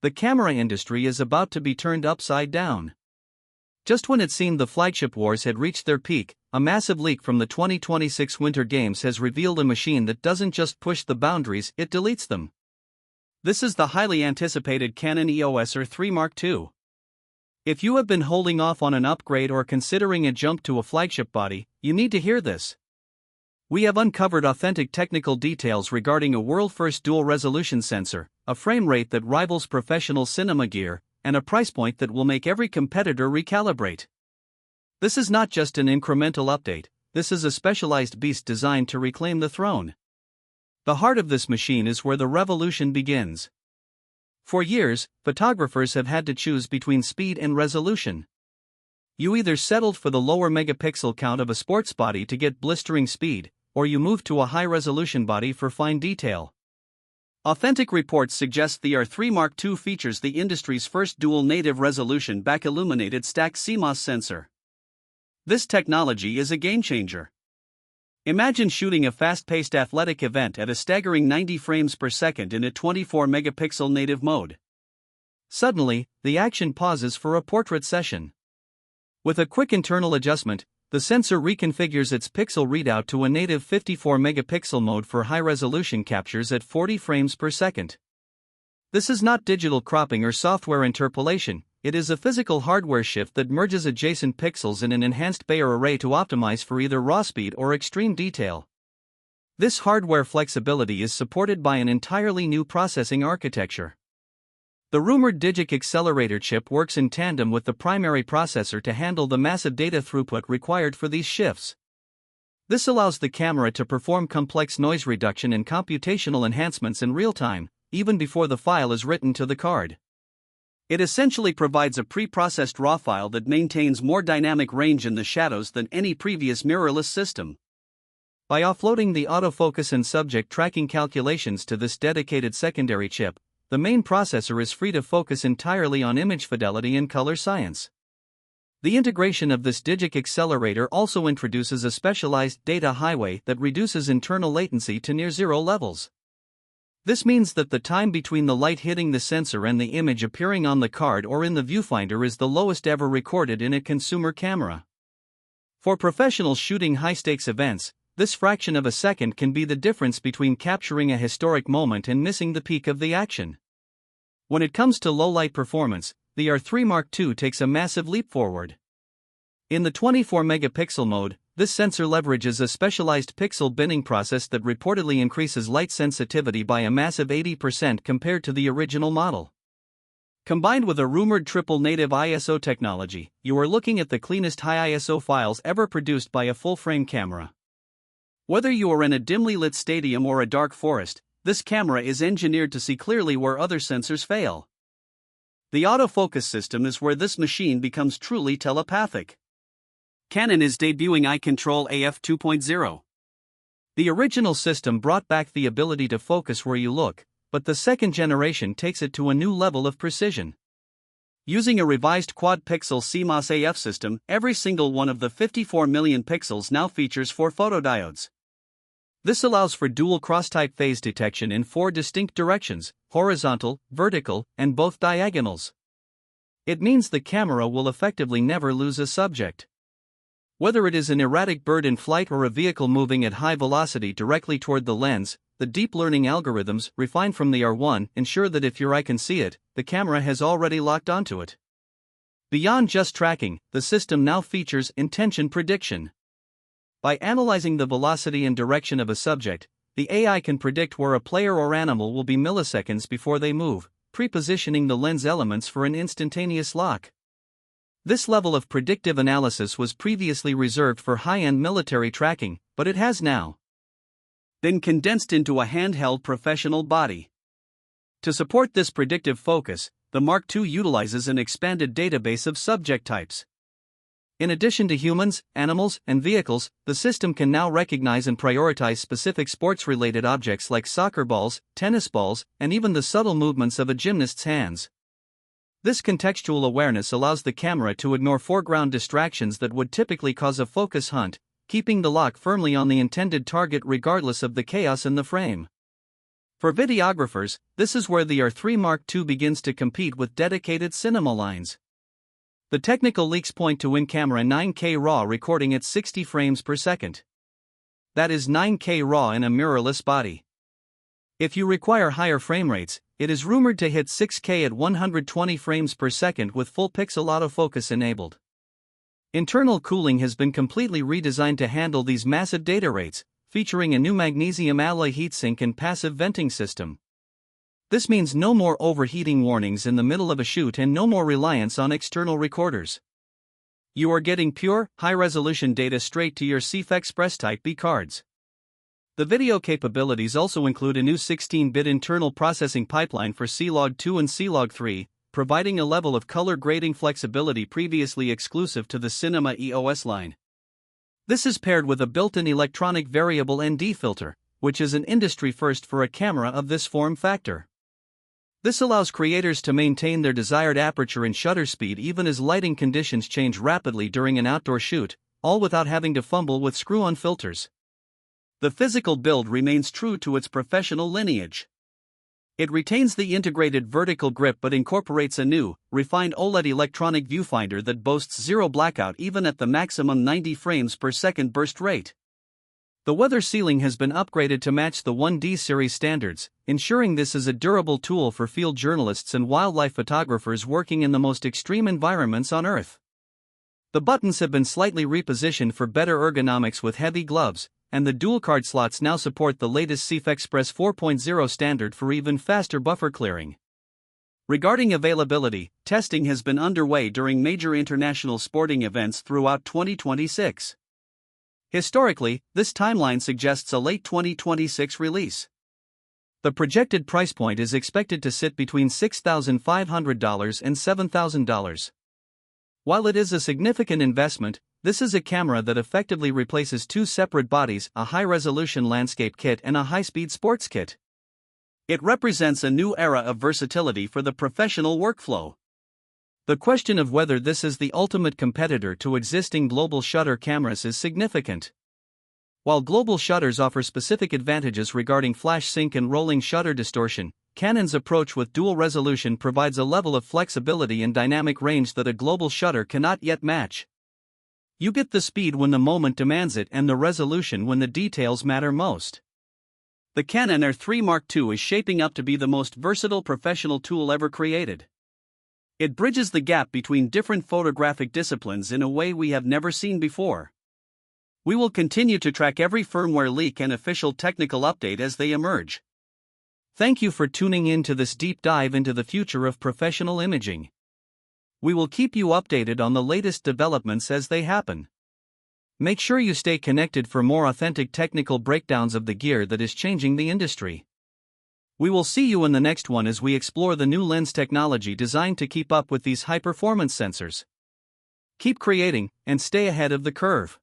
The camera industry is about to be turned upside down. Just when it seemed the flagship wars had reached their peak, a massive leak from the 2026 Winter Games has revealed a machine that doesn't just push the boundaries, it deletes them. This is the highly anticipated Canon EOS III Mark II. If you have been holding off on an upgrade or considering a jump to a flagship body, you need to hear this. We have uncovered authentic technical details regarding a world-first dual-resolution sensor, a frame rate that rivals professional cinema gear, and a price point that will make every competitor recalibrate. This is not just an incremental update, this is a specialized beast designed to reclaim the throne. The heart of this machine is where the revolution begins. For years, photographers have had to choose between speed and resolution. You either settled for the lower megapixel count of a sports body to get blistering speed, or you moved to a high-resolution body for fine detail. Authentic reports suggest the R3 Mark II features the industry's first dual native resolution back-illuminated stacked CMOS sensor. This technology is a game-changer. Imagine shooting a fast-paced athletic event at a staggering 90 frames per second in a 24-megapixel native mode. Suddenly, the action pauses for a portrait session. With a quick internal adjustment, the sensor reconfigures its pixel readout to a native 54-megapixel mode for high-resolution captures at 40 frames per second. This is not digital cropping or software interpolation, it is a physical hardware shift that merges adjacent pixels in an enhanced Bayer array to optimize for either raw speed or extreme detail. This hardware flexibility is supported by an entirely new processing architecture. The rumored Digic accelerator chip works in tandem with the primary processor to handle the massive data throughput required for these shifts. This allows the camera to perform complex noise reduction and computational enhancements in real time, even before the file is written to the card. It essentially provides a pre-processed RAW file that maintains more dynamic range in the shadows than any previous mirrorless system. By offloading the autofocus and subject tracking calculations to this dedicated secondary chip, the main processor is free to focus entirely on image fidelity and color science. The integration of this Digic accelerator also introduces a specialized data highway that reduces internal latency to near zero levels. This means that the time between the light hitting the sensor and the image appearing on the card or in the viewfinder is the lowest ever recorded in a consumer camera. For professionals shooting high-stakes events, this fraction of a second can be the difference between capturing a historic moment and missing the peak of the action. When it comes to low-light performance, the R3 Mark II takes a massive leap forward. In the 24-megapixel mode, this sensor leverages a specialized pixel binning process that reportedly increases light sensitivity by a massive 80% compared to the original model. Combined with a rumored triple native ISO technology, you are looking at the cleanest high ISO files ever produced by a full-frame camera. Whether you are in a dimly lit stadium or a dark forest, this camera is engineered to see clearly where other sensors fail. The autofocus system is where this machine becomes truly telepathic. Canon is debuting Eye Control AF 2.0. The original system brought back the ability to focus where you look, but the second generation takes it to a new level of precision. Using a revised quad-pixel CMOS AF system, every single one of the 54 million pixels now features 4 photodiodes. This allows for dual cross-type phase detection in 4 distinct directions, horizontal, vertical, and both diagonals. It means the camera will effectively never lose a subject. Whether it is an erratic bird in flight or a vehicle moving at high velocity directly toward the lens, the deep learning algorithms refined from the R1 ensure that if your eye can see it, the camera has already locked onto it. Beyond just tracking, the system now features intention prediction. By analyzing the velocity and direction of a subject, the AI can predict where a player or animal will be milliseconds before they move, pre-positioning the lens elements for an instantaneous lock. This level of predictive analysis was previously reserved for high-end military tracking, but it has now been condensed into a handheld professional body. To support this predictive focus, the Mark II utilizes an expanded database of subject types. In addition to humans, animals, and vehicles, the system can now recognize and prioritize specific sports-related objects like soccer balls, tennis balls, and even the subtle movements of a gymnast's hands. This contextual awareness allows the camera to ignore foreground distractions that would typically cause a focus hunt, keeping the lock firmly on the intended target regardless of the chaos in the frame. For videographers, this is where the R3 Mark II begins to compete with dedicated cinema lines. The technical leaks point to in-camera 9K RAW recording at 60 frames per second. That is 9K RAW in a mirrorless body. If you require higher frame rates, it is rumored to hit 6K at 120 frames per second with full pixel autofocus enabled. Internal cooling has been completely redesigned to handle these massive data rates, featuring a new magnesium alloy heatsink and passive venting system. This means no more overheating warnings in the middle of a shoot and no more reliance on external recorders. You are getting pure, high-resolution data straight to your CF Express Type B cards. The video capabilities also include a new 16-bit internal processing pipeline for C-Log 2 and C-Log 3, providing a level of color grading flexibility previously exclusive to the Cinema EOS line. This is paired with a built-in electronic variable ND filter, which is an industry first for a camera of this form factor. This allows creators to maintain their desired aperture and shutter speed even as lighting conditions change rapidly during an outdoor shoot, all without having to fumble with screw-on filters. The physical build remains true to its professional lineage. It retains the integrated vertical grip but incorporates a new, refined OLED electronic viewfinder that boasts zero blackout even at the maximum 90 frames per second burst rate. The weather sealing has been upgraded to match the 1D series standards, ensuring this is a durable tool for field journalists and wildlife photographers working in the most extreme environments on Earth. The buttons have been slightly repositioned for better ergonomics with heavy gloves, and the dual card slots now support the latest CF Express 4.0 standard for even faster buffer clearing. Regarding availability, testing has been underway during major international sporting events throughout 2026. Historically, this timeline suggests a late 2026 release. The projected price point is expected to sit between $6,500 and $7,000. While it is a significant investment, this is a camera that effectively replaces two separate bodies, a high-resolution landscape kit and a high-speed sports kit. It represents a new era of versatility for the professional workflow. The question of whether this is the ultimate competitor to existing global shutter cameras is significant. While global shutters offer specific advantages regarding flash sync and rolling shutter distortion, Canon's approach with dual resolution provides a level of flexibility and dynamic range that a global shutter cannot yet match. You get the speed when the moment demands it and the resolution when the details matter most. The Canon R3 Mark II is shaping up to be the most versatile professional tool ever created. It bridges the gap between different photographic disciplines in a way we have never seen before. We will continue to track every firmware leak and official technical update as they emerge. Thank you for tuning in to this deep dive into the future of professional imaging. We will keep you updated on the latest developments as they happen. Make sure you stay connected for more authentic technical breakdowns of the gear that is changing the industry. We will see you in the next one as we explore the new lens technology designed to keep up with these high-performance sensors. Keep creating, and stay ahead of the curve.